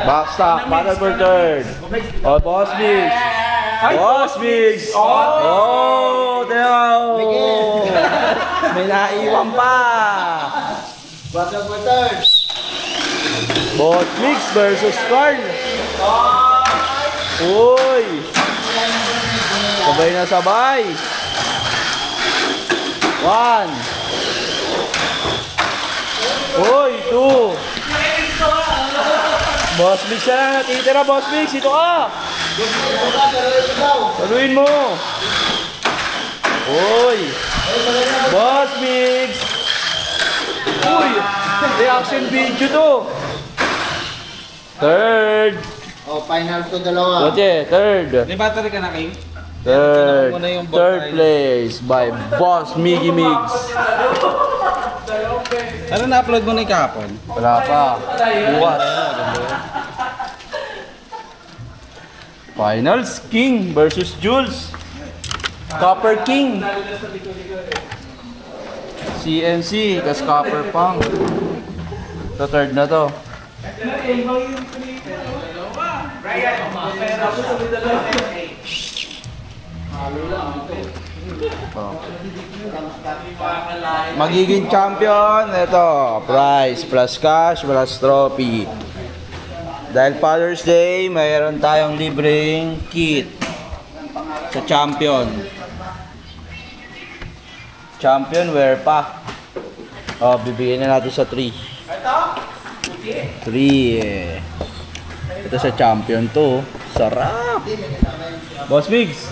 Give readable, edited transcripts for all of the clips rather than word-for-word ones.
Backstock, battle for third. Oh, Boss Migs. Boss Migs. Oh, may naiwan pa. Battle for third. Boss Migs versus Carl. Uy. Sabay na sabay. 1. Uy, 2. Boss Migs na lang natitira, Boss Migs. Ito ka. Saluhin mo. Uy. Boss Migs. Uy. Reaction video to. Third. Oh, final to dalawa. Koche, third. May battery ka na, King? Third place by Boss Miggy Migs. Ano na-upload mo na yung kahapon? Wala pa. Bukas. Finals, King versus Jules. Copper King. CNC, kas Copper Pang. Ito third na to. Oh. Magiging champion, ito, prize plus cash plus trophy. Dahil Father's Day, mayroon tayong libreng kit sa champion. Champion wear pa. Oh, bibigyan na natin sa 3. 3 eh. Ito sa champion to. Sarap. Boss Migs.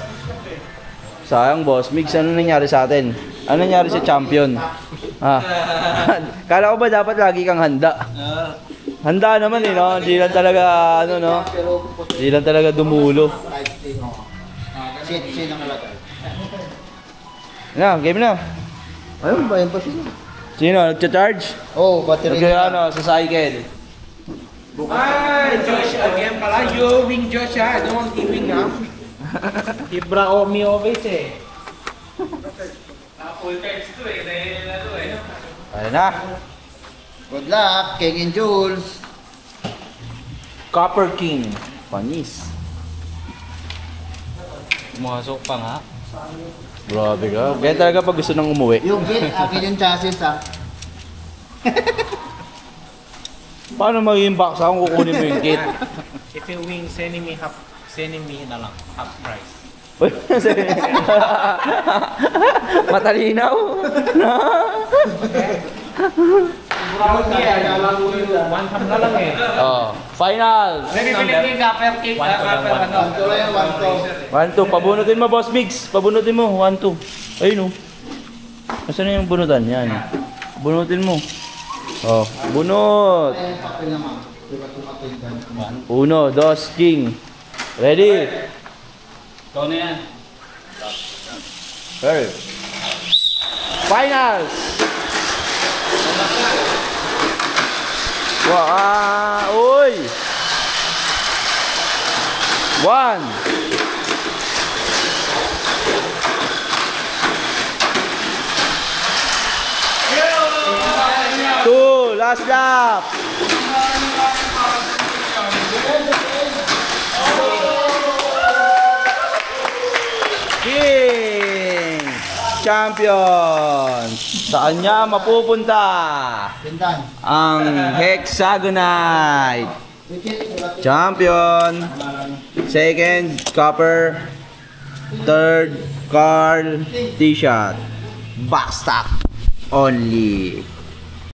Sayang, Boss Migs, ano nangyari sa atin? Ano nangyari sa champion? Ha? Kala ko ba dapat lagi kang handa? Handa naman eh, no? Hindi lang talaga, ano, no? Hindi lang talaga dumulo. Sit ang alagay. Na, game na. Ayun, bayan pa sila. Sino? Nagcha-charge? Oh, battery Nagkaya ano, sa cycle. Ay, Josh, again pala. You wing Josh, ha? I don't want to wing, ha? Ibra o mi always, eh. Full text to, eh. Dahil na to, eh. Ayun na. Good luck, King and Jules. Copper King. Panis. Pumasok pa nga. Grabe ka. Kaya talaga pag gusto nang umuwi. Yung gate, akin yung chassis, ha? Paano magiging box kung kukunin mo yung kit? If you wing, send me na lang. Half price. Matalinaw. One half na lang, eh. Oh, final. Bili kapper cake, kapper ano. 1-2. Pabunutin mo, Boss Migs. Pabunutin mo. 1-2. Ayun oh. Nasaan na yung bunutan? Yan. Bunutin mo. Oh, bunot. 1, 2, King. Ready? Ikaw na yan. Ready. Finals. Uy. 1. 2, last lap. King champion. Saan niya mapupunta? Pindan. Ang Hexagonite champion. Second, Copper. Third, Carl. T-shirt. Backstock only.